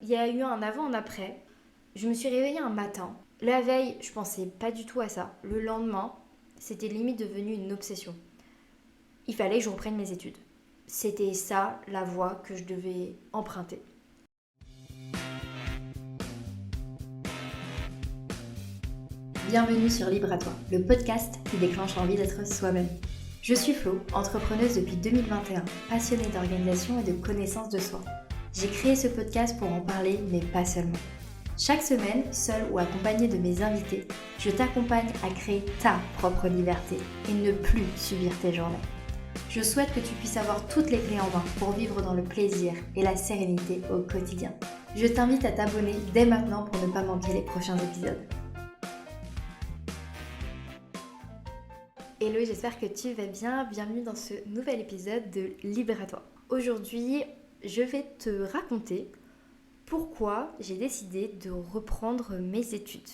Il y a eu un avant, un après. Je me suis réveillée un matin. La veille, je pensais pas du tout à ça. Le lendemain, c'était limite devenu une obsession. Il fallait que je reprenne mes études. C'était ça la voie que je devais emprunter. Bienvenue sur Libre à toi, le podcast qui déclenche l'envie d'être soi-même. Je suis Flo, entrepreneuse depuis 2021, passionnée d'organisation et de connaissance de soi. J'ai créé ce podcast pour en parler, mais pas seulement. Chaque semaine, seule ou accompagnée de mes invités, je t'accompagne à créer ta propre liberté et ne plus subir tes journées. Je souhaite que tu puisses avoir toutes les clés en main pour vivre dans le plaisir et la sérénité au quotidien. Je t'invite à t'abonner dès maintenant pour ne pas manquer les prochains épisodes. Hello, j'espère que tu vas bien. Bienvenue dans ce nouvel épisode de Libre à toi. Aujourd'hui, je vais te raconter pourquoi j'ai décidé de reprendre mes études.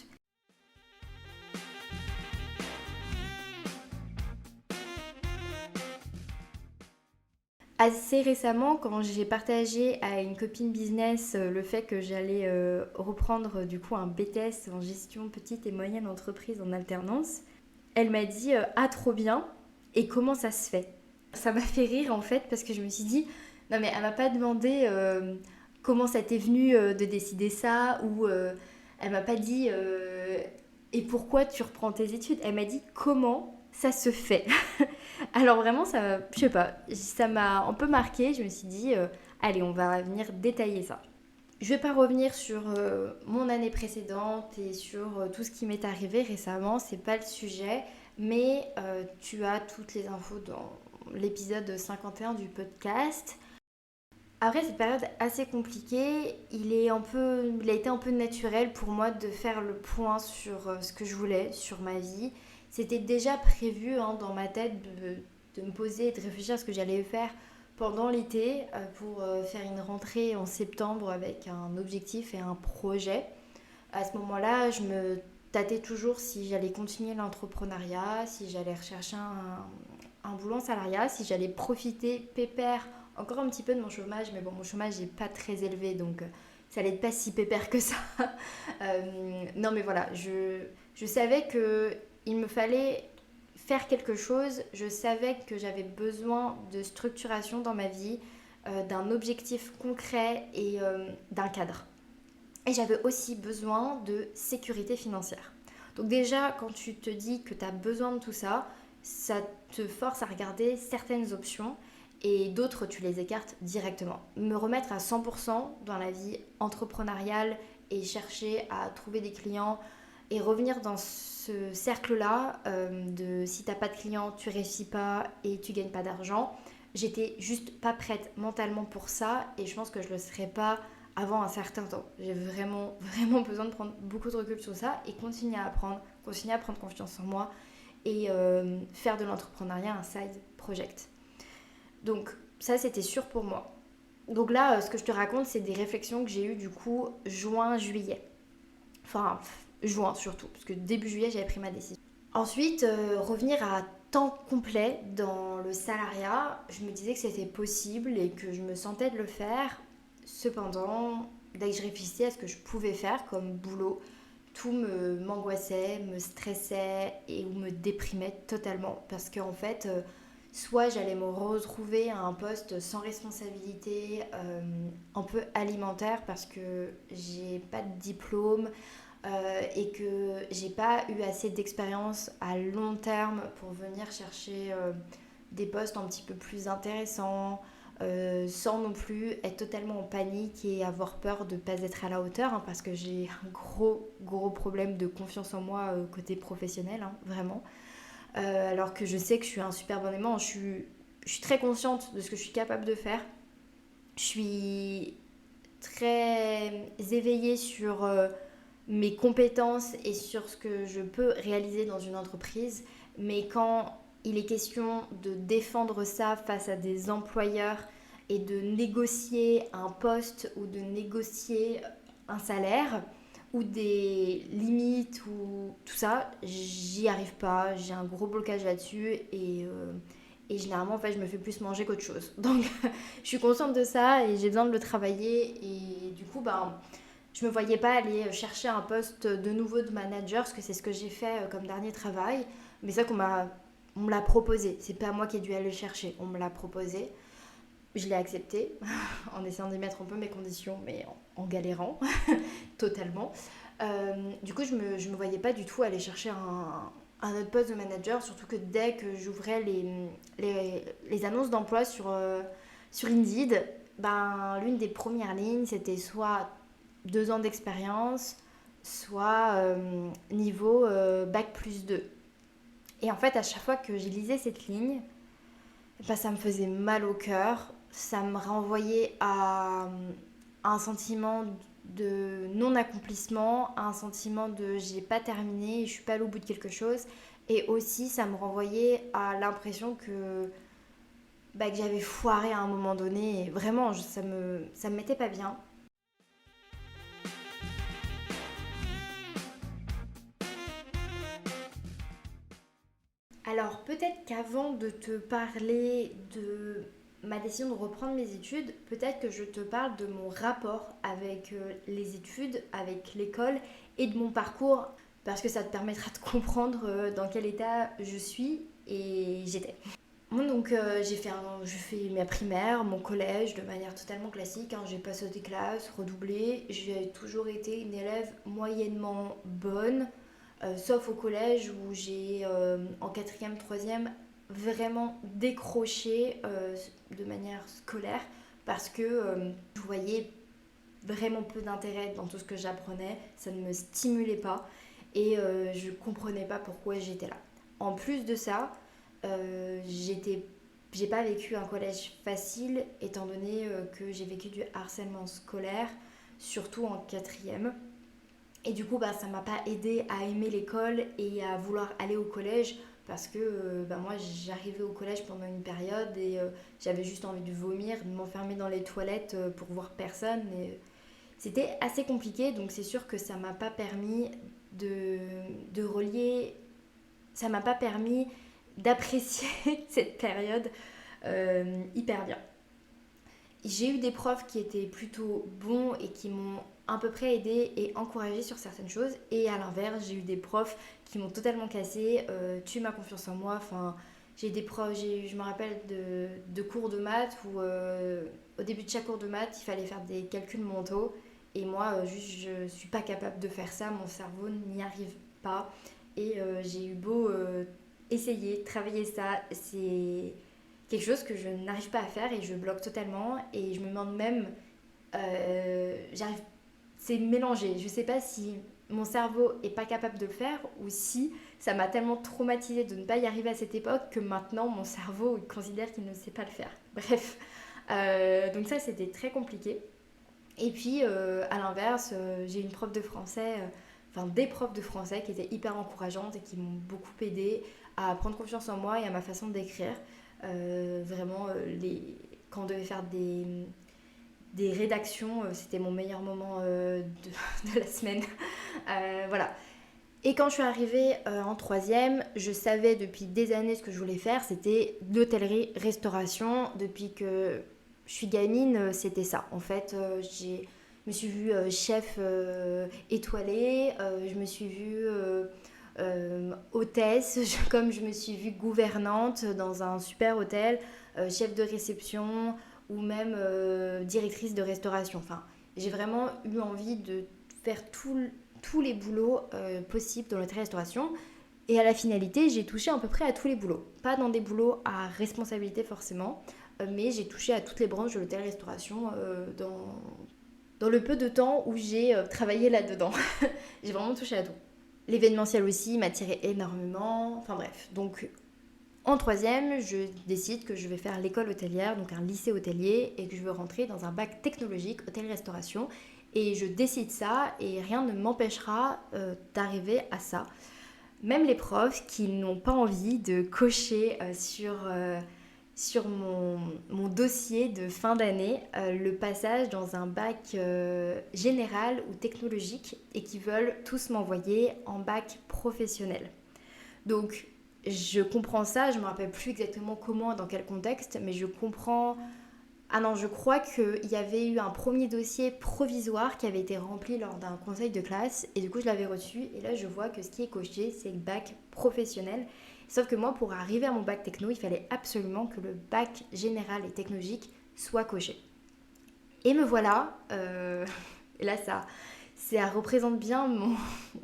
Assez récemment, quand j'ai partagé à une copine business le fait que j'allais reprendre du coup un BTS en gestion petite et moyenne entreprise en alternance, elle m'a dit ah trop bien, et comment ça se fait? Ça m'a fait rire en fait parce que je me suis dit non mais elle m'a pas demandé comment ça t'est venu de décider ça, ou elle m'a pas dit et pourquoi tu reprends tes études. Elle m'a dit comment ça se fait. Alors vraiment ça, je sais pas, ça m'a un peu marqué. Je me suis dit allez, on va venir détailler ça. Je vais pas revenir sur mon année précédente et sur tout ce qui m'est arrivé récemment, c'est pas le sujet, mais tu as toutes les infos dans l'épisode 51 du podcast. Après cette période assez compliquée, il a été un peu naturel pour moi de faire le point sur ce que je voulais, sur ma vie. C'était déjà prévu dans ma tête de me poser et de réfléchir à ce que j'allais faire pendant l'été pour faire une rentrée en septembre avec un objectif et un projet. À ce moment-là, je me tâtais toujours si j'allais continuer l'entrepreneuriat, si j'allais rechercher un boulot en salariat, si j'allais profiter pépère encore un petit peu de mon chômage, mais bon, mon chômage n'est pas très élevé, donc ça allait pas si pépère que ça. Non, mais voilà, je savais que il me fallait faire quelque chose. Je savais que j'avais besoin de structuration dans ma vie, d'un objectif concret et d'un cadre. Et j'avais aussi besoin de sécurité financière. Donc déjà, quand tu te dis que tu as besoin de tout ça, ça te force à regarder certaines options et d'autres, tu les écartes directement. Me remettre à 100% dans la vie entrepreneuriale et chercher à trouver des clients et revenir dans ce cercle-là de si t'as pas de clients, tu réussis pas et tu gagnes pas d'argent. J'étais juste pas prête mentalement pour ça et je pense que je le serais pas avant un certain temps. J'ai vraiment, vraiment besoin de prendre beaucoup de recul sur ça et continuer à prendre confiance en moi et faire de l'entrepreneuriat un side project. Donc ça, c'était sûr pour moi. Donc là, ce que je te raconte, c'est des réflexions que j'ai eues du coup juin-juillet. Enfin, juin surtout, parce que début juillet, j'avais pris ma décision. Ensuite, revenir à temps complet dans le salariat, je me disais que c'était possible et que je me sentais de le faire. Cependant, dès que je réfléchissais à ce que je pouvais faire comme boulot, m'angoissait, me stressait et ou me déprimait totalement. Parce qu'en fait, soit j'allais me retrouver à un poste sans responsabilité, un peu alimentaire parce que j'ai pas de diplôme, et que j'ai pas eu assez d'expérience à long terme pour venir chercher des postes un petit peu plus intéressants, sans non plus être totalement en panique et avoir peur de ne pas être à la hauteur, parce que j'ai un gros problème de confiance en moi côté professionnel, vraiment. Alors que je sais que je suis un super bon aimant, je suis très consciente de ce que je suis capable de faire. Je suis très éveillée sur mes compétences et sur ce que je peux réaliser dans une entreprise. Mais quand il est question de défendre ça face à des employeurs et de négocier un poste ou de négocier un salaire ou des limites ou tout ça, j'y arrive pas. J'ai un gros blocage là-dessus Et généralement, en fait, je me fais plus manger qu'autre chose. Donc, je suis consciente de ça et j'ai besoin de le travailler. Et du coup, ben, je me voyais pas aller chercher un poste de nouveau de manager, parce que c'est ce que j'ai fait comme dernier travail. Mais ça on me l'a proposé. C'est pas moi qui ai dû aller le chercher. On me l'a proposé. Je l'ai accepté en essayant d'y mettre un peu mes conditions, mais en galérant totalement. Du coup, je me voyais pas du tout aller chercher un autre poste de manager, surtout que dès que j'ouvrais les annonces d'emploi sur Indeed, ben, l'une des premières lignes, c'était soit 2 ans d'expérience, soit niveau bac plus 2. Et en fait, à chaque fois que j'ai lisé cette ligne, ben, ça me faisait mal au cœur, ça me renvoyait à un sentiment de non-accomplissement, à un sentiment de j'ai pas terminé, je suis pas allée au bout de quelque chose. Et aussi, ça me renvoyait à l'impression que j'avais foiré à un moment donné. Et vraiment, ça me mettait pas bien. Alors peut-être qu'avant de te parler de ma décision de reprendre mes études, peut-être que je te parle de mon rapport avec les études, avec l'école et de mon parcours, parce que ça te permettra de comprendre dans quel état je suis et j'étais. Moi donc je fais ma primaire, mon collège de manière totalement classique, hein. J'ai pas sauté classe, redoublé, j'ai toujours été une élève moyennement bonne, sauf au collège où j'ai en quatrième, troisième vraiment décroché de manière scolaire parce que je voyais vraiment peu d'intérêt dans tout ce que j'apprenais, ça ne me stimulait pas et je comprenais pas pourquoi j'étais là. En plus de ça, euh, j'étais, j'ai pas vécu un collège facile étant donné que j'ai vécu du harcèlement scolaire, surtout en quatrième. Et du coup, bah, ça m'a pas aidé à aimer l'école et à vouloir aller au collège parce que moi, j'arrivais au collège pendant une période et j'avais juste envie de vomir, de m'enfermer dans les toilettes pour voir personne. Et c'était assez compliqué, donc c'est sûr que ça m'a pas permis de, de relier, ça m'a pas permis d'apprécier cette période hyper bien. J'ai eu des profs qui étaient plutôt bons et qui m'ont à peu près aidé et encouragé sur certaines choses. Et à l'inverse, j'ai eu des profs qui m'ont totalement cassé, tué ma confiance en moi. Enfin, j'ai des profs, je me rappelle de cours de maths où au début de chaque cours de maths, il fallait faire des calculs mentaux. Et moi, juste, je suis pas capable de faire ça. Mon cerveau n'y arrive pas. Et j'ai eu beau essayer, travailler ça. C'est quelque chose que je n'arrive pas à faire et je bloque totalement et je me demande même j'arrive c'est mélangé, je sais pas si mon cerveau est pas capable de le faire ou si ça m'a tellement traumatisée de ne pas y arriver à cette époque que maintenant mon cerveau il considère qu'il ne sait pas le faire. Bref, donc ça c'était très compliqué. Et puis à l'inverse, j'ai une prof de français, enfin des profs de français qui étaient hyper encourageantes et qui m'ont beaucoup aidé à prendre confiance en moi et à ma façon d'écrire. Vraiment, quand on devait faire des rédactions, c'était mon meilleur moment de la semaine. Voilà. Et quand je suis arrivée en troisième, je savais depuis des années ce que je voulais faire, c'était l'hôtellerie-restauration. Depuis que je suis gamine, c'était ça. En fait, je me suis vue chef étoilée, je me suis vue hôtesse, comme je me suis vue gouvernante dans un super hôtel, chef de réception ou même directrice de restauration. Enfin, j'ai vraiment eu envie de faire tous les boulots possibles dans l'hôtellerie-restauration. Et à la finalité, j'ai touché à peu près à tous les boulots. Pas dans des boulots à responsabilité forcément, mais j'ai touché à toutes les branches de l'hôtellerie-restauration dans le peu de temps où j'ai travaillé là-dedans. J'ai vraiment touché à tout. L'événementiel aussi m'attirait énormément. Enfin bref, donc en troisième, je décide que je vais faire l'école hôtelière, donc un lycée hôtelier, et que je veux rentrer dans un bac technologique, hôtellerie-restauration. Et je décide ça, et rien ne m'empêchera d'arriver à ça. Même les profs qui n'ont pas envie de cocher sur mon dossier de fin d'année le passage dans un bac général ou technologique et qui veulent tous m'envoyer en bac professionnel. Donc je comprends ça, je me rappelle plus exactement comment, dans quel contexte, mais je comprends. Ah non, je crois qu'il y avait eu un premier dossier provisoire qui avait été rempli lors d'un conseil de classe et du coup je l'avais reçu et là je vois que ce qui est coché c'est le bac professionnel. Sauf que moi pour arriver à mon bac techno il fallait absolument que le bac général et technologique soit coché. Et me voilà, et là ça représente bien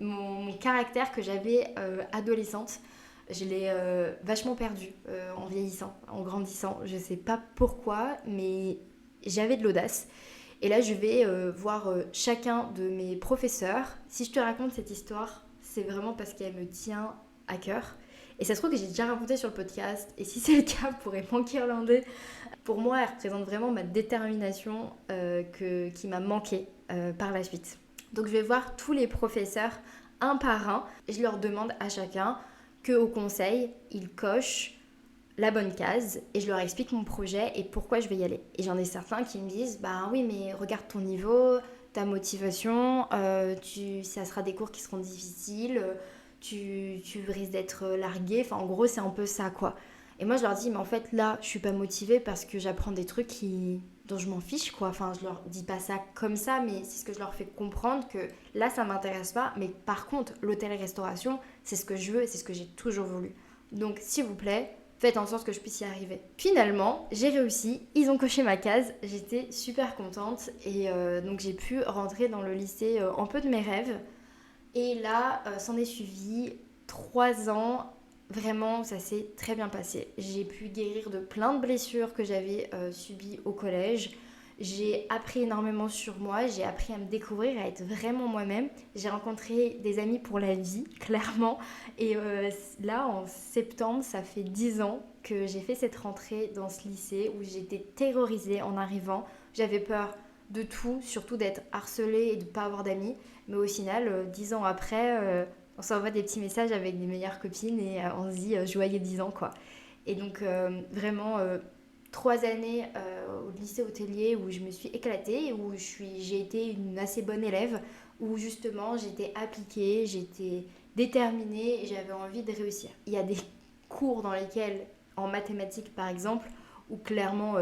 mon caractère que j'avais adolescente. Je l'ai vachement perdu en vieillissant, en grandissant. Je sais pas pourquoi, mais j'avais de l'audace. Et là, je vais voir chacun de mes professeurs. Si je te raconte cette histoire, c'est vraiment parce qu'elle me tient à cœur. Et ça se trouve que j'ai déjà raconté sur le podcast. Et si c'est le cas, pour manquer irlandais, pour moi, elle représente vraiment ma détermination qui m'a manqué par la suite. Donc, je vais voir tous les professeurs un par un. Et je leur demande à chacun qu'au conseil, ils cochent la bonne case et je leur explique mon projet et pourquoi je vais y aller. Et j'en ai certains qui me disent bah oui mais regarde ton niveau, ta motivation, ça sera des cours qui seront difficiles, tu risques d'être largué, enfin en gros c'est un peu ça quoi. Et moi je leur dis mais en fait là je suis pas motivée parce que j'apprends des trucs dont je m'en fiche quoi. Enfin je leur dis pas ça comme ça mais c'est ce que je leur fais comprendre que là ça m'intéresse pas mais par contre l'hôtellerie-restauration c'est ce que je veux et c'est ce que j'ai toujours voulu. Donc s'il vous plaît faites en sorte que je puisse y arriver. Finalement, j'ai réussi, ils ont coché ma case, j'étais super contente et donc j'ai pu rentrer dans le lycée un peu de mes rêves. Et là, s'en est suivi 3 ans, vraiment ça s'est très bien passé. J'ai pu guérir de plein de blessures que j'avais subies au collège. J'ai appris énormément sur moi, j'ai appris à me découvrir, à être vraiment moi-même. J'ai rencontré des amis pour la vie, clairement. Et là, en septembre, ça fait 10 ans que j'ai fait cette rentrée dans ce lycée où j'étais terrorisée en arrivant. J'avais peur de tout, surtout d'être harcelée et de ne pas avoir d'amis. Mais au final, 10 ans après, on s'envoie des petits messages avec des meilleures copines et on se dit joyeux 10 ans quoi. Et donc vraiment 3 années au lycée hôtelier où je me suis éclatée, où j'ai été une assez bonne élève, où justement j'étais appliquée, j'étais déterminée et j'avais envie de réussir. Il y a des cours dans lesquels, en mathématiques par exemple, où clairement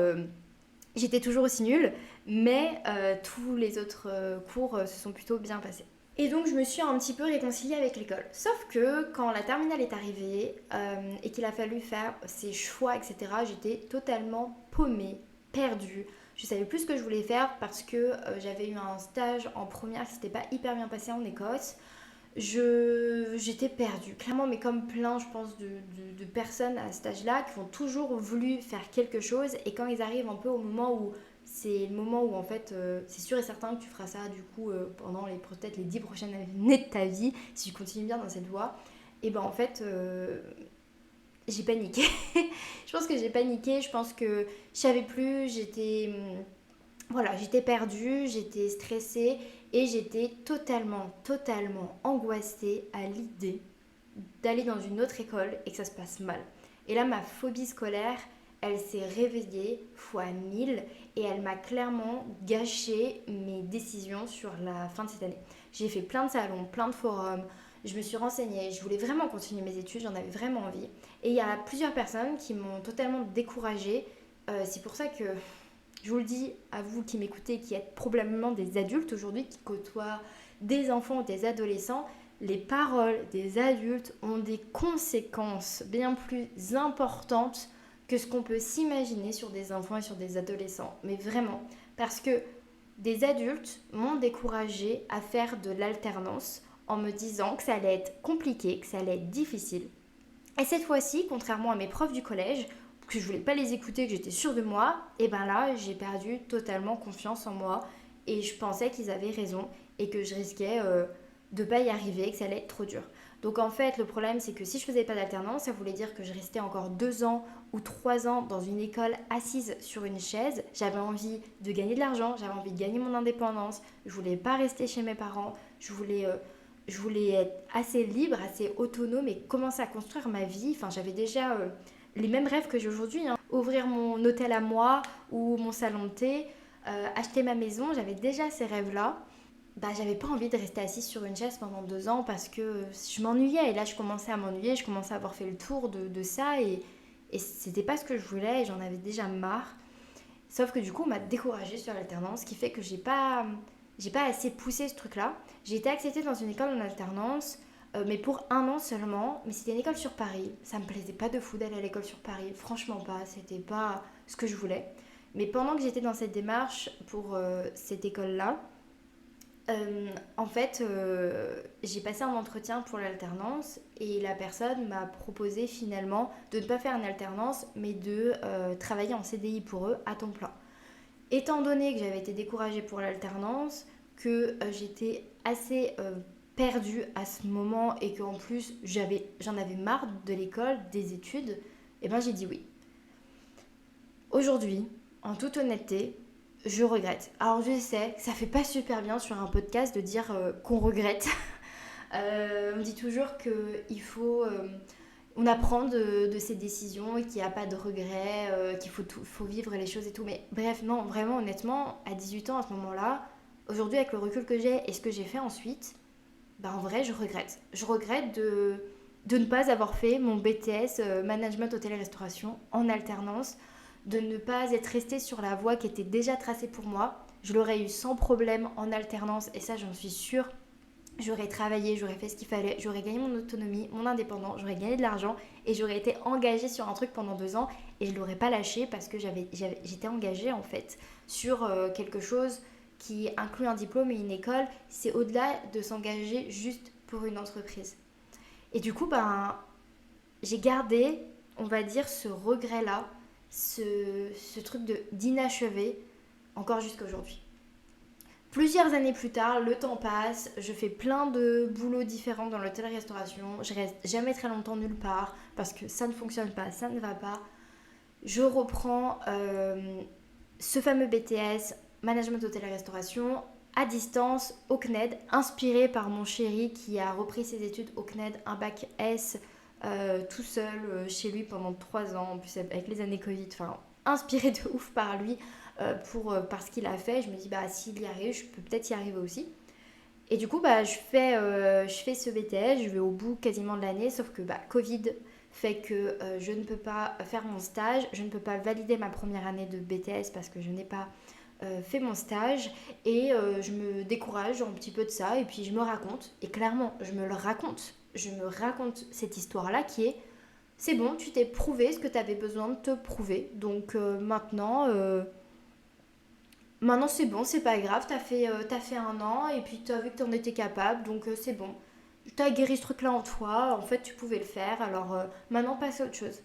j'étais toujours aussi nulle, mais tous les autres cours se sont plutôt bien passés. Et donc je me suis un petit peu réconciliée avec l'école. Sauf que quand la terminale est arrivée et qu'il a fallu faire ses choix, etc., j'étais totalement paumée, perdue. Je savais plus ce que je voulais faire parce que j'avais eu un stage en première qui s'était pas hyper bien passé en Écosse. J'étais perdue, clairement, mais comme plein, je pense, de personnes à cet âge-là qui ont toujours voulu faire quelque chose et quand ils arrivent un peu au moment où c'est le moment où en fait c'est sûr et certain que tu feras ça du coup pendant peut-être les 10 prochaines années de ta vie si tu continues bien dans cette voie et ben en fait j'ai paniqué. Je pense que j'ai paniqué, je pense que je savais plus, voilà, j'étais perdue, j'étais stressée et j'étais totalement angoissée à l'idée d'aller dans une autre école et que ça se passe mal. Et là, ma phobie scolaire, elle s'est réveillée fois 1000 et elle m'a clairement gâché mes décisions sur la fin de cette année. J'ai fait plein de salons, plein de forums, je me suis renseignée, je voulais vraiment continuer mes études, j'en avais vraiment envie. Et il y a plusieurs personnes qui m'ont totalement découragée. C'est pour ça que je vous le dis à vous qui m'écoutez, qui êtes probablement des adultes aujourd'hui, qui côtoient des enfants ou des adolescents, les paroles des adultes ont des conséquences bien plus importantes que ce qu'on peut s'imaginer sur des enfants et sur des adolescents. Mais vraiment, parce que des adultes m'ont découragée à faire de l'alternance en me disant que ça allait être compliqué, que ça allait être difficile. Et cette fois-ci, contrairement à mes profs du collège, que je voulais pas les écouter, que j'étais sûre de moi, et ben là, j'ai perdu totalement confiance en moi et je pensais qu'ils avaient raison et que je risquais de pas y arriver, que ça allait être trop dur. Donc en fait, le problème, c'est que si je faisais pas d'alternance, ça voulait dire que je restais encore 2 ans ou 3 ans dans une école assise sur une chaise. J'avais envie de gagner de l'argent, j'avais envie de gagner mon indépendance, je voulais pas rester chez mes parents, je voulais être assez libre, assez autonome et commencer à construire ma vie. Enfin, j'avais déjà les mêmes rêves que j'ai aujourd'hui, hein. Ouvrir mon hôtel à moi ou mon salon de thé, acheter ma maison, j'avais déjà ces rêves-là. j'avais pas envie de rester assise sur une chaise pendant 2 ans parce que je m'ennuyais. Et là, je commençais à m'ennuyer, je commençais à avoir fait le tour de ça et c'était pas ce que je voulais et j'en avais déjà marre. Sauf que du coup, on m'a découragée sur l'alternance, ce qui fait que j'ai pas assez poussé ce truc-là. J'ai été acceptée dans une école en alternance, mais pour 1 an seulement. Mais c'était une école sur Paris. Ça me plaisait pas de fou d'aller à l'école sur Paris. Franchement pas, c'était pas ce que je voulais. Mais pendant que j'étais dans cette démarche pour cette école-là, en fait, j'ai passé un entretien pour l'alternance et la personne m'a proposé finalement de ne pas faire une alternance mais de travailler en CDI pour eux à temps plein. Étant donné que j'avais été découragée pour l'alternance, que j'étais assez perdue à ce moment et qu'en plus j'en avais marre de l'école, des études, et ben j'ai dit oui. Aujourd'hui, en toute honnêteté, je regrette. Alors je sais que ça fait pas super bien sur un podcast de dire qu'on regrette. On dit toujours qu'il faut... on apprend de ses décisions et qu'il n'y a pas de regrets, faut vivre les choses et tout. Mais bref, non, vraiment, honnêtement, à 18 ans, à ce moment-là, aujourd'hui, avec le recul que j'ai et ce que j'ai fait ensuite, en vrai, je regrette. Je regrette de ne pas avoir fait mon BTS Management Hôtellerie-Restauration en alternance, de ne pas être restée sur la voie qui était déjà tracée pour moi. Je l'aurais eu sans problème en alternance et ça, j'en suis sûre. J'aurais travaillé, j'aurais fait ce qu'il fallait, j'aurais gagné mon autonomie, mon indépendance, j'aurais gagné de l'argent et j'aurais été engagée sur un truc pendant 2 ans et je ne l'aurais pas lâché parce que j'étais engagée en fait sur quelque chose qui inclut un diplôme et une école. C'est au-delà de s'engager juste pour une entreprise. Et du coup, j'ai gardé, on va dire, ce regret-là, ce truc d'inachevé encore jusqu'à aujourd'hui. Plusieurs années plus tard, le temps passe, je fais plein de boulots différents dans l'hôtellerie-restauration, je reste jamais très longtemps nulle part parce que ça ne fonctionne pas, ça ne va pas. Je reprends ce fameux BTS, Management Hôtellerie-Restauration, à distance, au CNED, inspiré par mon chéri qui a repris ses études au CNED, un bac S, tout seul chez lui pendant 3 ans, en plus avec les années Covid, enfin inspiré de ouf par lui. Par ce qu'il a fait, je me dis s'il y arrive, je peux peut-être y arriver aussi. Et du coup je fais ce BTS, je vais au bout quasiment de l'année, sauf que Covid fait que je ne peux pas faire mon stage, je ne peux pas valider ma première année de BTS parce que je n'ai pas fait mon stage et je me décourage un petit peu de ça et puis je me raconte, et clairement je me raconte cette histoire là qui est: c'est bon, tu t'es prouvé ce que tu avais besoin de te prouver, donc maintenant c'est bon, c'est pas grave, t'as fait 1 an et puis t'as vu que t'en étais capable, donc c'est bon. T'as guéri ce truc-là en toi, en fait tu pouvais le faire, alors maintenant passe à autre chose.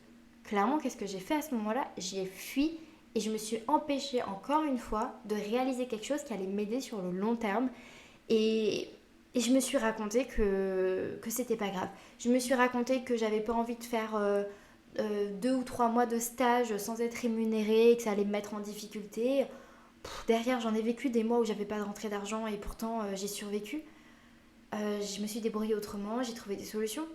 Clairement, qu'est-ce que j'ai fait à ce moment-là? J'ai fui et je me suis empêchée encore une fois de réaliser quelque chose qui allait m'aider sur le long terme. Et je me suis raconté que c'était pas grave. Je me suis raconté que j'avais pas envie de faire 2 ou 3 mois de stage sans être rémunérée et que ça allait me mettre en difficulté. Derrière, j'en ai vécu des mois où j'avais pas de rentrée d'argent et pourtant j'ai survécu. Je me suis débrouillée autrement, j'ai trouvé des solutions.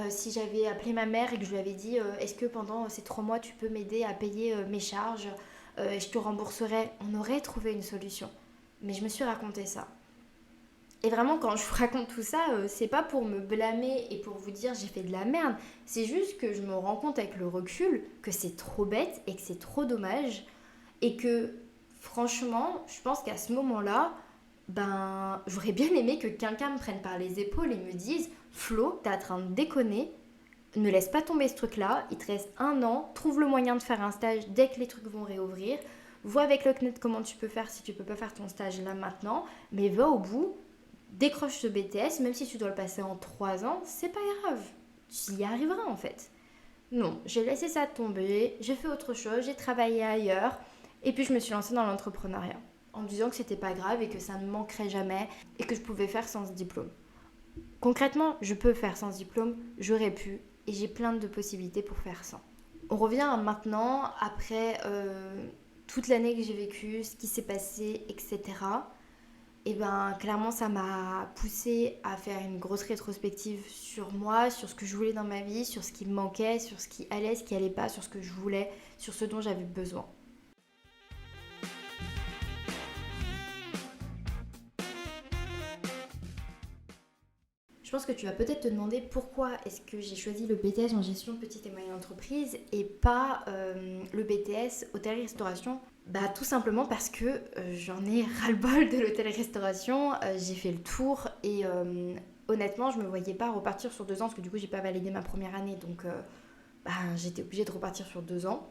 Si j'avais appelé ma mère et que je lui avais dit est-ce que pendant ces 3 mois tu peux m'aider à payer mes charges et je te rembourserai, on aurait trouvé une solution. Mais je me suis raconté ça. Et vraiment, quand je vous raconte tout ça, c'est pas pour me blâmer et pour vous dire j'ai fait de la merde. C'est juste que je me rends compte avec le recul que c'est trop bête et que c'est trop dommage. Et que franchement, je pense qu'à ce moment-là, j'aurais bien aimé que quelqu'un me prenne par les épaules et me dise: Flo, t'es en train de déconner, ne laisse pas tomber ce truc-là, il te reste 1 an, trouve le moyen de faire un stage dès que les trucs vont réouvrir, vois avec le CNED comment tu peux faire si tu peux pas faire ton stage là maintenant, mais va au bout, décroche ce BTS, même si tu dois le passer en 3 ans, c'est pas grave, tu y arriveras en fait. Non, j'ai laissé ça tomber, j'ai fait autre chose, j'ai travaillé ailleurs, et puis je me suis lancée dans l'entrepreneuriat en me disant que c'était pas grave et que ça ne manquerait jamais et que je pouvais faire sans ce diplôme. Concrètement, je peux faire sans diplôme, j'aurais pu, et j'ai plein de possibilités pour faire sans. On revient à maintenant, après toute l'année que j'ai vécue, ce qui s'est passé, etc. Et clairement, ça m'a poussée à faire une grosse rétrospective sur moi, sur ce que je voulais dans ma vie, sur ce qui me manquait, sur ce qui allait, ce qui allait pas, sur ce que je voulais, sur ce dont j'avais besoin. Je pense que tu vas peut-être te demander pourquoi est-ce que j'ai choisi le BTS en gestion de petite et moyenne entreprise et pas le BTS hôtellerie-restauration. Bah tout simplement parce que j'en ai ras-le-bol de l'hôtellerie-restauration, j'ai fait le tour et honnêtement je me voyais pas repartir sur 2 ans parce que du coup j'ai pas validé ma première année donc bah, j'étais obligée de repartir sur 2 ans.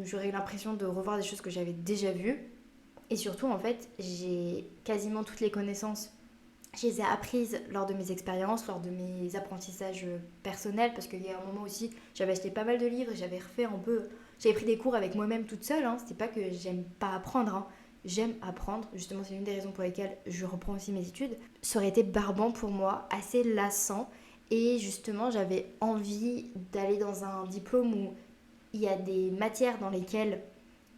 J'aurais eu l'impression de revoir des choses que j'avais déjà vues et surtout en fait j'ai quasiment toutes les connaissances. Je les ai apprises lors de mes expériences, lors de mes apprentissages personnels, parce qu'il y a un moment aussi, j'avais acheté pas mal de livres et j'avais refait un peu. J'avais pris des cours avec moi-même toute seule, hein. C'était pas que j'aime pas apprendre, hein. J'aime apprendre, justement, c'est l'une des raisons pour lesquelles je reprends aussi mes études. Ça aurait été barbant pour moi, assez lassant, et justement, j'avais envie d'aller dans un diplôme où il y a des matières dans lesquelles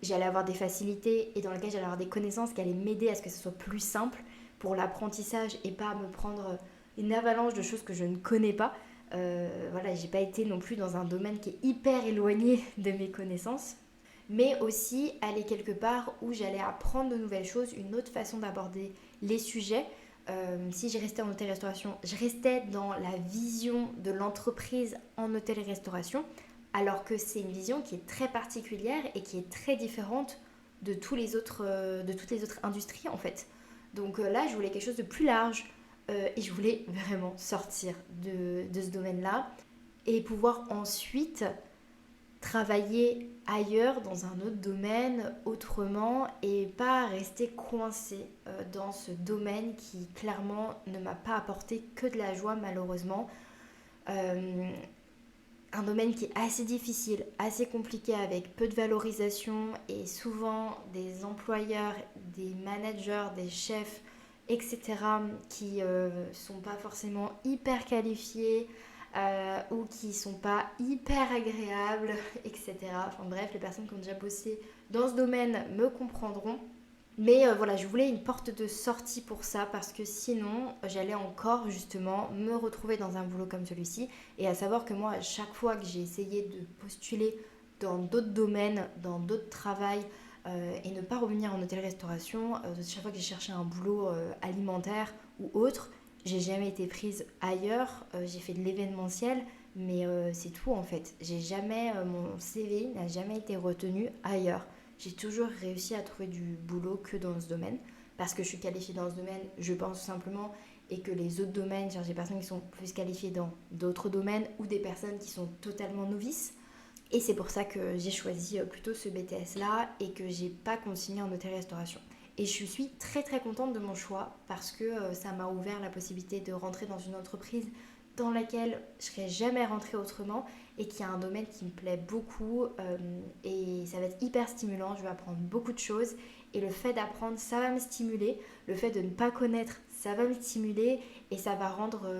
j'allais avoir des facilités et dans lesquelles j'allais avoir des connaissances qui allaient m'aider à ce que ce soit plus simple pour l'apprentissage et pas me prendre une avalanche de choses que je ne connais pas. Voilà, j'ai pas été non plus dans un domaine qui est hyper éloigné de mes connaissances, mais aussi aller quelque part où j'allais apprendre de nouvelles choses, une autre façon d'aborder les sujets. Si j'ai resté en hôtellerie-restauration, je restais dans la vision de l'entreprise en hôtellerie-restauration, alors que c'est une vision qui est très particulière et qui est très différente de, de toutes les autres industries en fait. Donc là, je voulais quelque chose de plus large et je voulais vraiment sortir de ce domaine-là et pouvoir ensuite travailler ailleurs dans un autre domaine autrement et pas rester coincée dans ce domaine qui clairement ne m'a pas apporté que de la joie malheureusement. Euh, un domaine qui est assez difficile, assez compliqué avec peu de valorisation et souvent des employeurs, des managers, des chefs, etc. qui sont pas forcément hyper qualifiés ou qui sont pas hyper agréables, etc. Enfin bref, les personnes qui ont déjà bossé dans ce domaine me comprendront. Mais voilà, je voulais une porte de sortie pour ça parce que sinon, j'allais encore justement me retrouver dans un boulot comme celui-ci. Et à savoir que moi, à chaque fois que j'ai essayé de postuler dans d'autres domaines, dans d'autres travails et ne pas revenir en hôtellerie-restauration, chaque fois que j'ai cherché un boulot alimentaire ou autre, j'ai jamais été prise ailleurs. J'ai fait de l'événementiel, mais c'est tout en fait. J'ai jamais, mon CV n'a jamais été retenu ailleurs. J'ai toujours réussi à trouver du boulot que dans ce domaine parce que je suis qualifiée dans ce domaine, je pense tout simplement, et que les autres domaines, genre des personnes qui sont plus qualifiées dans d'autres domaines ou des personnes qui sont totalement novices. Et c'est pour ça que j'ai choisi plutôt ce BTS-là et que j'ai pas continué en hôtellerie-restauration. Et je suis très très contente de mon choix parce que ça m'a ouvert la possibilité de rentrer dans une entreprise dans laquelle je serais jamais rentrée autrement et qui a un domaine qui me plaît beaucoup et ça va être hyper stimulant, je vais apprendre beaucoup de choses et le fait d'apprendre ça va me stimuler, le fait de ne pas connaître ça va me stimuler et ça va rendre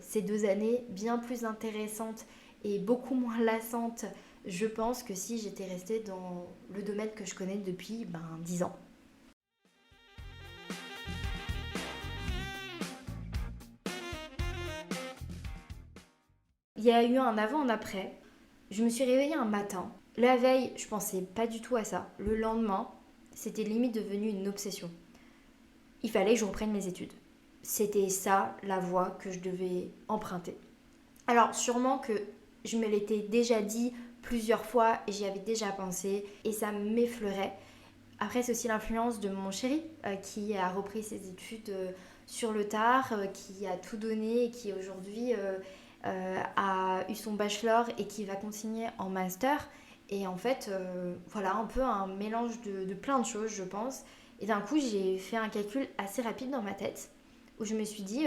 ces 2 années bien plus intéressantes et beaucoup moins lassantes je pense que si j'étais restée dans le domaine que je connais depuis 10 ans. Il y a eu un avant, un après. Je me suis réveillée un matin. La veille, je pensais pas du tout à ça. Le lendemain, c'était limite devenu une obsession. Il fallait que je reprenne mes études. C'était ça la voie que je devais emprunter. Alors sûrement que je me l'étais déjà dit plusieurs fois et j'y avais déjà pensé et ça m'effleurait. Après c'est aussi l'influence de mon chéri qui a repris ses études sur le tard, qui a tout donné et qui aujourd'hui a eu son bachelor et qui va continuer en master. Et en fait, voilà, un peu un mélange de plein de choses, je pense. Et d'un coup, j'ai fait un calcul assez rapide dans ma tête où je me suis dit,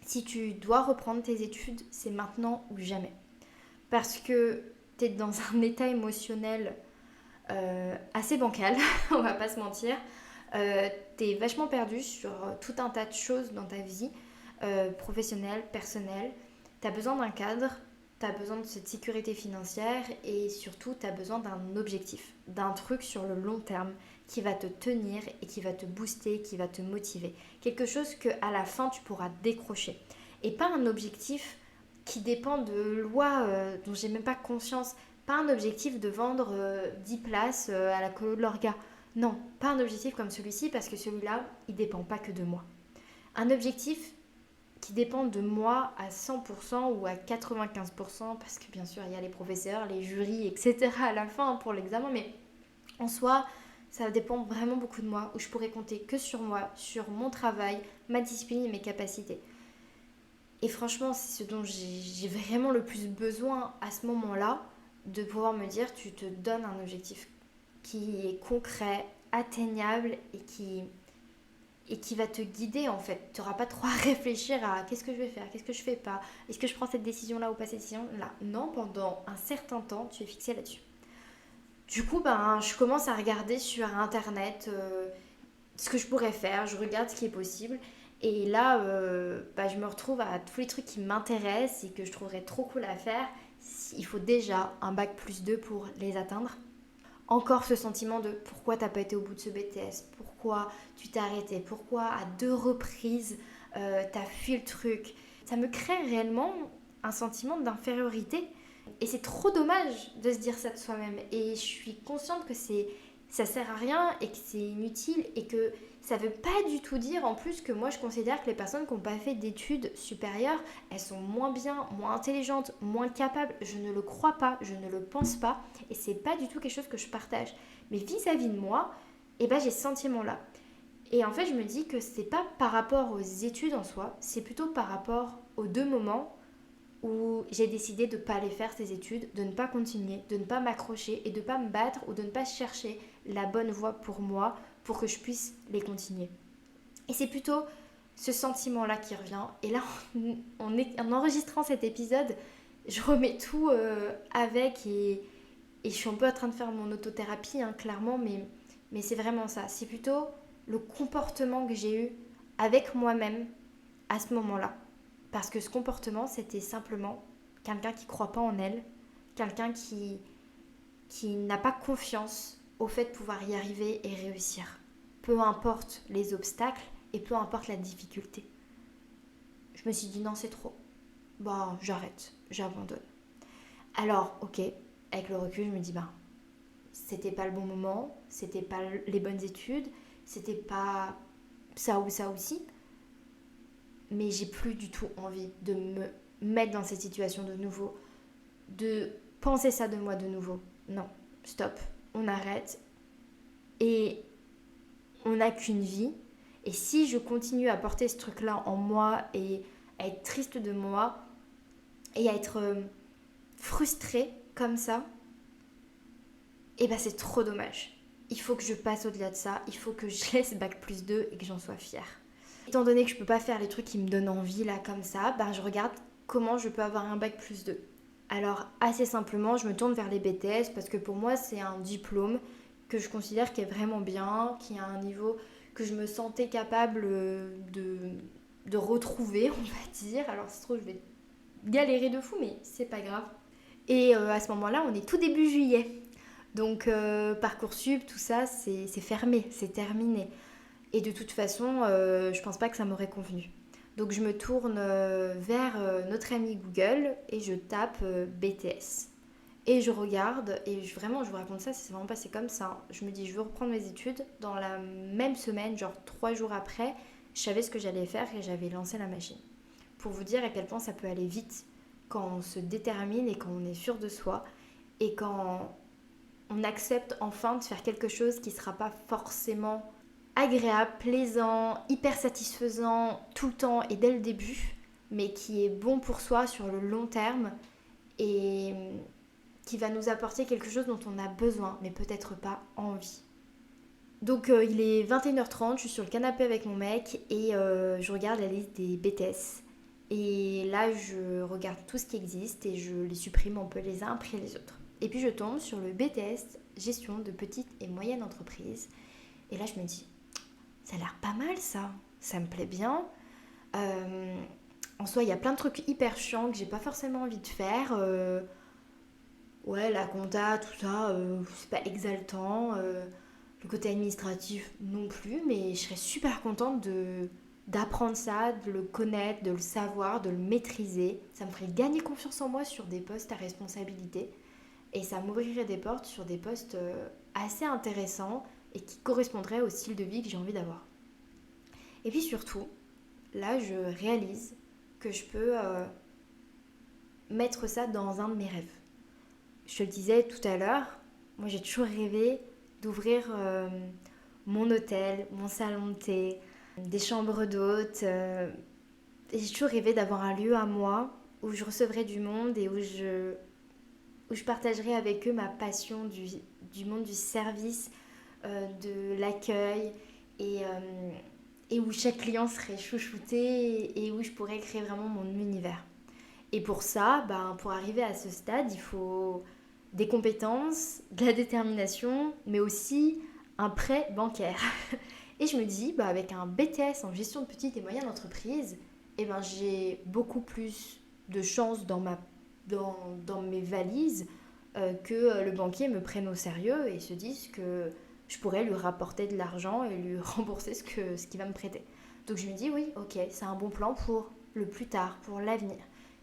si tu dois reprendre tes études, c'est maintenant ou jamais. Parce que tu es dans un état émotionnel assez bancal, on va pas se mentir. Tu es vachement perdu sur tout un tas de choses dans ta vie, professionnelle, personnelle. Tu as besoin d'un cadre, tu as besoin de cette sécurité financière et surtout tu as besoin d'un objectif, d'un truc sur le long terme qui va te tenir et qui va te booster, qui va te motiver. Quelque chose que à la fin tu pourras décrocher. Et pas un objectif qui dépend de lois dont j'ai même pas conscience. Pas un objectif de vendre 10 places à la colo de l'orga. Non, pas un objectif comme celui-ci parce que celui-là, il dépend pas que de moi. Un objectif qui dépendent de moi à 100% ou à 95%, parce que bien sûr, il y a les professeurs, les jurys, etc. à la fin pour l'examen, mais en soi, ça dépend vraiment beaucoup de moi, où je pourrais compter que sur moi, sur mon travail, ma discipline et mes capacités. Et franchement, c'est ce dont j'ai vraiment le plus besoin à ce moment-là, de pouvoir me dire, tu te donnes un objectif qui est concret, atteignable et qui va te guider en fait. Tu n'auras pas trop à réfléchir à qu'est-ce que je vais faire, qu'est-ce que je fais pas, est-ce que je prends cette décision-là ou pas cette décision-là. Non, pendant un certain temps, tu es fixé là-dessus. Du coup, je commence à regarder sur Internet ce que je pourrais faire, je regarde ce qui est possible. Et là, je me retrouve à tous les trucs qui m'intéressent et que je trouverais trop cool à faire. Il faut déjà un bac plus 2 pour les atteindre. Encore ce sentiment de pourquoi t'as pas été au bout de ce BTS, pourquoi tu t'es arrêté, pourquoi à 2 reprises t'as fui le truc. Ça me crée réellement un sentiment d'infériorité et c'est trop dommage de se dire ça de soi-même. Et je suis consciente que ça sert à rien et que c'est inutile et que ça veut pas du tout dire en plus que moi je considère que les personnes qui n'ont pas fait d'études supérieures, elles sont moins bien, moins intelligentes, moins capables. Je ne le crois pas, je ne le pense pas et c'est pas du tout quelque chose que je partage. Mais vis-à-vis de moi, j'ai ce sentiment-là. Et en fait, je me dis que c'est pas par rapport aux études en soi, c'est plutôt par rapport aux 2 moments où j'ai décidé de ne pas aller faire ces études, de ne pas continuer, de ne pas m'accrocher et de ne pas me battre ou de ne pas chercher la bonne voie pour moi pour que je puisse les continuer. Et c'est plutôt ce sentiment-là qui revient. Et là, en enregistrant cet épisode, je remets tout avec et je suis un peu en train de faire mon autothérapie, hein, clairement, mais c'est vraiment ça. C'est plutôt le comportement que j'ai eu avec moi-même à ce moment-là. Parce que ce comportement, c'était simplement quelqu'un qui ne croit pas en elle, quelqu'un qui n'a pas confiance au fait de pouvoir y arriver et réussir. Peu importe les obstacles et peu importe la difficulté. Je me suis dit non, c'est trop. J'arrête, j'abandonne. Alors, ok, avec le recul, je me dis c'était pas le bon moment, c'était pas les bonnes études, c'était pas ça ou ça aussi. Mais j'ai plus du tout envie de me mettre dans cette situation de nouveau, de penser ça de moi de nouveau. Non, stop, on arrête. Et on n'a qu'une vie. Et si je continue à porter ce truc-là en moi et à être triste de moi et à être frustrée comme ça, c'est trop dommage. Il faut que je passe au-delà de ça, il faut que je laisse bac plus 2 et que j'en sois fière. Étant donné que je peux pas faire les trucs qui me donnent envie là comme ça, je regarde comment je peux avoir un bac plus 2. Alors assez simplement, je me tourne vers les BTS parce que pour moi c'est un diplôme que je considère qui est vraiment bien, qui a un niveau que je me sentais capable de retrouver, on va dire. Alors ça se trouve je vais galérer de fou mais c'est pas grave. Et à ce moment-là on est tout début juillet. Donc Parcoursup, tout ça c'est fermé, c'est terminé. Et de toute façon, je pense pas que ça m'aurait convenu. Donc je me tourne vers notre ami Google et je tape BTS. Et je regarde, et vraiment je vous raconte ça, c'est vraiment passé comme ça. Je me dis je veux reprendre mes études. Dans la même semaine, genre 3 jours après, je savais ce que j'allais faire et j'avais lancé la machine. Pour vous dire à quel point ça peut aller vite quand on se détermine et quand on est sûr de soi et quand on accepte enfin de faire quelque chose qui ne sera pas forcément agréable, plaisant, hyper satisfaisant tout le temps et dès le début, mais qui est bon pour soi sur le long terme et qui va nous apporter quelque chose dont on a besoin, mais peut-être pas envie. Donc il est 21h30, je suis sur le canapé avec mon mec et je regarde la liste des BTS. Et là, je regarde tout ce qui existe et je les supprime un peu les uns après les autres. Et puis je tombe sur le BTS gestion de petites et moyennes entreprises. Et là, je me dis, ça a l'air pas mal ça me plaît bien. En soi, il y a plein de trucs hyper chiants que j'ai pas forcément envie de faire. Ouais, la compta, tout ça, c'est pas exaltant. Le côté administratif non plus, mais je serais super contente d'apprendre ça, de le connaître, de le savoir, de le maîtriser. Ça me ferait gagner confiance en moi sur des postes à responsabilité et ça m'ouvrirait des portes sur des postes assez intéressants et qui correspondraient au style de vie que j'ai envie d'avoir. Et puis surtout, là je réalise que je peux mettre ça dans un de mes rêves. Je te le disais tout à l'heure, moi j'ai toujours rêvé d'ouvrir mon hôtel, mon salon de thé, des chambres d'hôtes. Et j'ai toujours rêvé d'avoir un lieu à moi où je recevrais du monde et où je partagerais avec eux ma passion du monde du service, de l'accueil et, euh, et où chaque client serait chouchouté et où je pourrais créer vraiment mon univers. Et pour ça, ben, pour arriver à ce stade, il faut des compétences, de la détermination, mais aussi un prêt bancaire. Et je me dis, bah, avec un BTS en gestion de petites et moyennes entreprises, eh ben, j'ai beaucoup plus de chances dans mes valises que le banquier me prenne au sérieux et se dise que je pourrais lui rapporter de l'argent et lui rembourser ce qu'il va me prêter. Donc je me dis, oui, ok, c'est un bon plan pour le plus tard, pour l'avenir.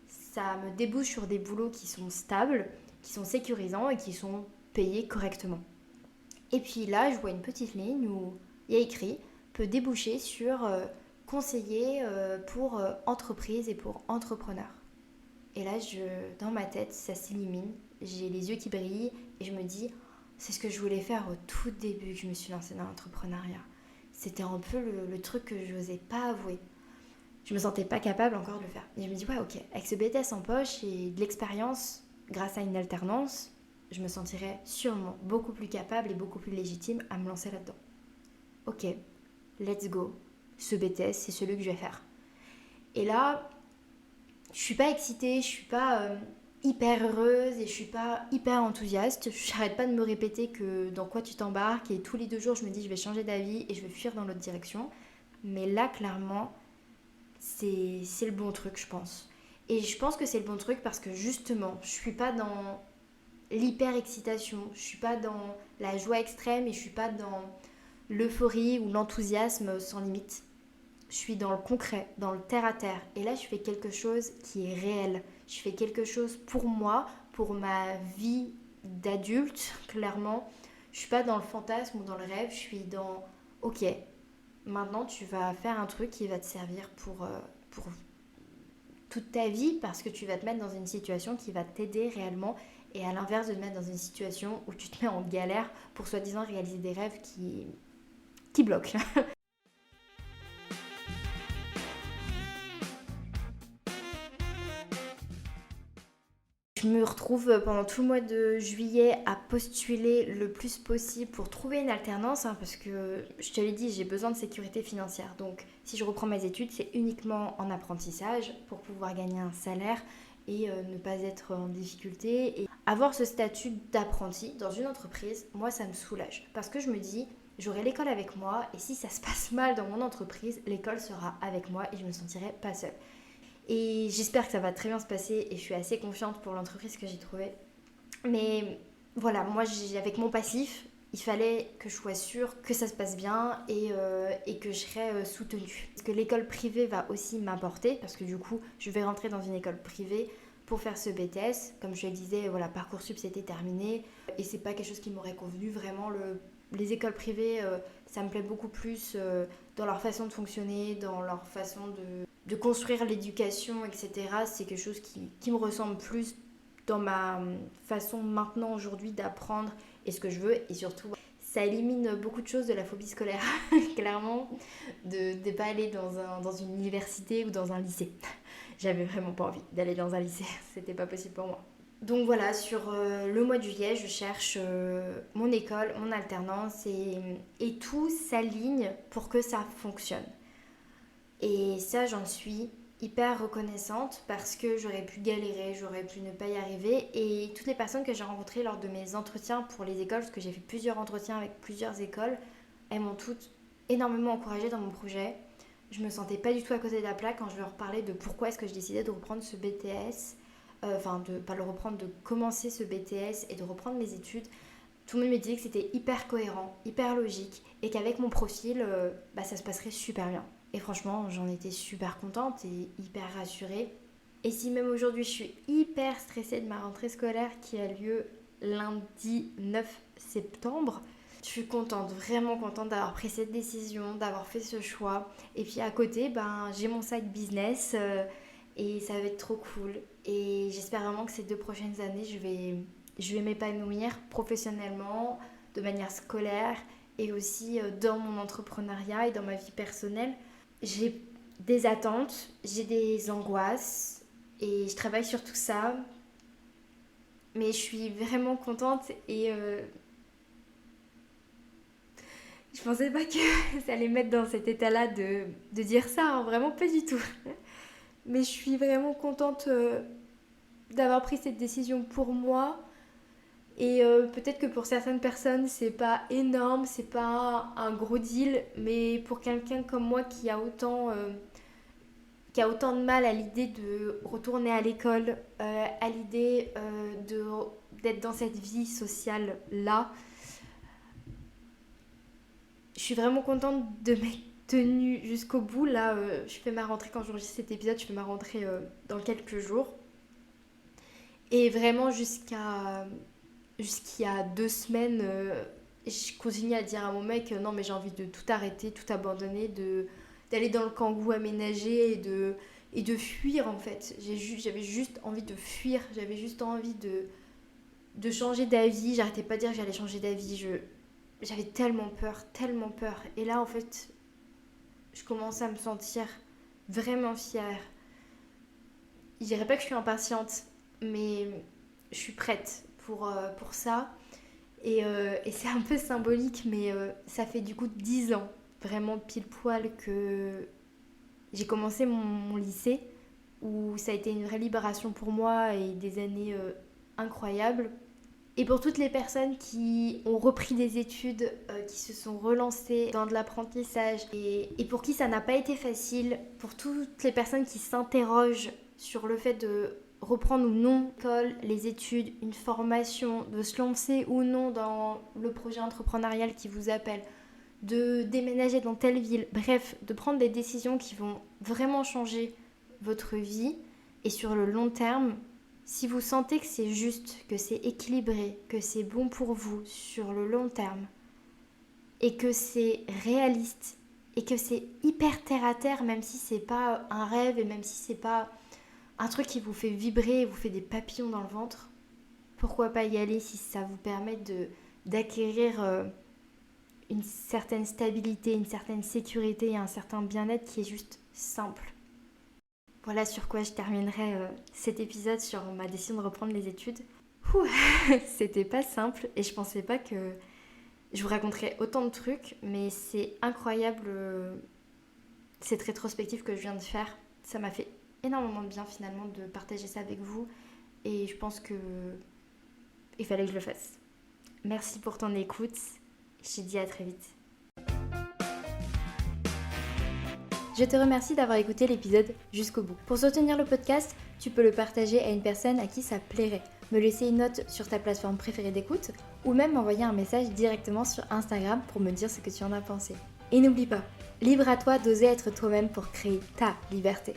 Ça me débouche sur des boulots qui sont stables, qui sont sécurisants et qui sont payés correctement. Et puis là, je vois une petite ligne où il y a écrit peut déboucher sur conseiller pour entreprise et pour entrepreneur. Et là, dans ma tête, ça s'illumine. J'ai les yeux qui brillent et je me dis, c'est ce que je voulais faire au tout début que je me suis lancée dans l'entrepreneuriat. C'était un peu le truc que je n'osais pas avouer. Je me sentais pas capable encore de le faire. Et je me dis, ouais, ok, avec ce BTS en poche et de l'expérience grâce à une alternance, je me sentirais sûrement beaucoup plus capable et beaucoup plus légitime à me lancer là-dedans. Ok, let's go. Ce BTS, c'est celui que je vais faire. Et là, je suis pas excitée, je suis pas hyper heureuse et je suis pas hyper enthousiaste. J'arrête pas de me répéter que dans quoi tu t'embarques et tous les 2 jours, je me dis je vais changer d'avis et je vais fuir dans l'autre direction. Mais là, clairement, c'est le bon truc, je pense. Et je pense que c'est le bon truc parce que justement, je suis pas dans l'hyper-excitation, je suis pas dans la joie extrême et je suis pas dans l'euphorie ou l'enthousiasme sans limite. Je suis dans le concret, dans le terre-à-terre. Et là, je fais quelque chose qui est réel. Je fais quelque chose pour moi, pour ma vie d'adulte, clairement. Je suis pas dans le fantasme ou dans le rêve, je suis dans ok, maintenant tu vas faire un truc qui va te servir pour toute ta vie parce que tu vas te mettre dans une situation qui va t'aider réellement et à l'inverse de te mettre dans une situation où tu te mets en galère pour soi-disant réaliser des rêves qui bloquent. Je me retrouve pendant tout le mois de juillet à postuler le plus possible pour trouver une alternance hein, parce que je te l'ai dit, j'ai besoin de sécurité financière. Donc si je reprends mes études, c'est uniquement en apprentissage pour pouvoir gagner un salaire et ne pas être en difficulté. Et avoir ce statut d'apprenti dans une entreprise, moi ça me soulage parce que je me dis, j'aurai l'école avec moi et si ça se passe mal dans mon entreprise, l'école sera avec moi et je ne me sentirai pas seule. Et j'espère que ça va très bien se passer et je suis assez confiante pour l'entreprise que j'ai trouvée. Mais voilà, moi avec mon passif, il fallait que je sois sûre que ça se passe bien et que je serai soutenue. Parce que l'école privée va aussi m'apporter, parce que du coup, je vais rentrer dans une école privée pour faire ce BTS. Comme je le disais, voilà, Parcoursup c'était terminé et c'est pas quelque chose qui m'aurait convenu. Vraiment, les écoles privées, ça me plaît beaucoup plus dans leur façon de fonctionner, dans leur façon de construire l'éducation, etc. C'est quelque chose qui me ressemble plus dans ma façon maintenant aujourd'hui d'apprendre et ce que je veux. Et surtout, ça élimine beaucoup de choses de la phobie scolaire, clairement, de ne pas aller dans une université ou dans un lycée. J'avais vraiment pas envie d'aller dans un lycée, c'était pas possible pour moi. Donc voilà, sur le mois de juillet, je cherche mon école, mon alternance et tout s'aligne pour que ça fonctionne. Et ça, j'en suis hyper reconnaissante parce que j'aurais pu galérer, j'aurais pu ne pas y arriver. Et toutes les personnes que j'ai rencontrées lors de mes entretiens pour les écoles, parce que j'ai fait plusieurs entretiens avec plusieurs écoles, elles m'ont toutes énormément encouragée dans mon projet. Je me sentais pas du tout à côté de la plaque quand je leur parlais de pourquoi est-ce que je décidais de reprendre ce BTS. Enfin, de pas le reprendre, de commencer ce BTS et de reprendre mes études. Tout le monde me disait que c'était hyper cohérent, hyper logique et qu'avec mon profil, ça se passerait super bien. Et franchement, j'en étais super contente et hyper rassurée. Et si même aujourd'hui, je suis hyper stressée de ma rentrée scolaire qui a lieu lundi 9 septembre, je suis contente, vraiment contente d'avoir pris cette décision, d'avoir fait ce choix. Et puis à côté, j'ai mon side business et ça va être trop cool. Et j'espère vraiment que ces 2 prochaines années, je vais m'épanouir professionnellement, de manière scolaire et aussi dans mon entrepreneuriat et dans ma vie personnelle. J'ai des attentes, j'ai des angoisses et je travaille sur tout ça. Mais je suis vraiment contente et je pensais pas que ça allait me mettre dans cet état-là de dire ça, hein, vraiment pas du tout. Mais je suis vraiment contente d'avoir pris cette décision pour moi. Et peut-être que pour certaines personnes, c'est pas énorme, c'est pas un gros deal, mais pour quelqu'un comme moi qui a autant de mal à l'idée de retourner à l'école, à l'idée d'être dans cette vie sociale-là, je suis vraiment contente de m'être tenue jusqu'au bout. Là, je fais ma rentrée, quand j'enregistre cet épisode, je fais ma rentrée dans quelques jours. Et vraiment jusqu'il y a 2 semaines, je continue à dire à mon mec, non mais j'ai envie de tout arrêter, tout abandonner, d'aller dans le kangou aménagé et de fuir en fait. J'avais juste envie de fuir, j'avais juste envie de changer d'avis. J'arrêtais pas de dire que j'allais changer d'avis. J'avais tellement peur, tellement peur. Et là en fait, je commence à me sentir vraiment fière. Je dirais pas que je suis impatiente, mais je suis prête pour ça. Et c'est un peu symbolique, mais ça fait du coup 10 ans, vraiment pile poil, que j'ai commencé mon lycée, où ça a été une vraie libération pour moi et des années incroyables. Et pour toutes les personnes qui ont repris des études, qui se sont relancées dans de l'apprentissage et pour qui ça n'a pas été facile, pour toutes les personnes qui s'interrogent sur le fait de reprendre ou non l'école, les études, une formation, de se lancer ou non dans le projet entrepreneurial qui vous appelle, de déménager dans telle ville, bref, de prendre des décisions qui vont vraiment changer votre vie et sur le long terme. Si vous sentez que c'est juste, que c'est équilibré, que c'est bon pour vous sur le long terme et que c'est réaliste et que c'est hyper terre à terre, même si c'est pas un rêve et même si c'est pas un truc qui vous fait vibrer et vous fait des papillons dans le ventre, pourquoi pas y aller si ça vous permet d'acquérir une certaine stabilité, une certaine sécurité et un certain bien-être qui est juste simple. Voilà sur quoi je terminerai cet épisode sur ma décision de reprendre les études. C'était pas simple et je pensais pas que je vous raconterais autant de trucs, mais c'est incroyable cette rétrospective que je viens de faire. Ça m'a fait énormément de bien finalement de partager ça avec vous et je pense que il fallait que je le fasse. Merci pour ton écoute. Je te dis à très vite. Je te remercie d'avoir écouté l'épisode jusqu'au bout. Pour soutenir le podcast, tu peux le partager à une personne à qui ça plairait, me laisser une note sur ta plateforme préférée d'écoute ou même m'envoyer un message directement sur Instagram pour me dire ce que tu en as pensé. Et n'oublie pas, libre à toi d'oser être toi-même pour créer ta liberté.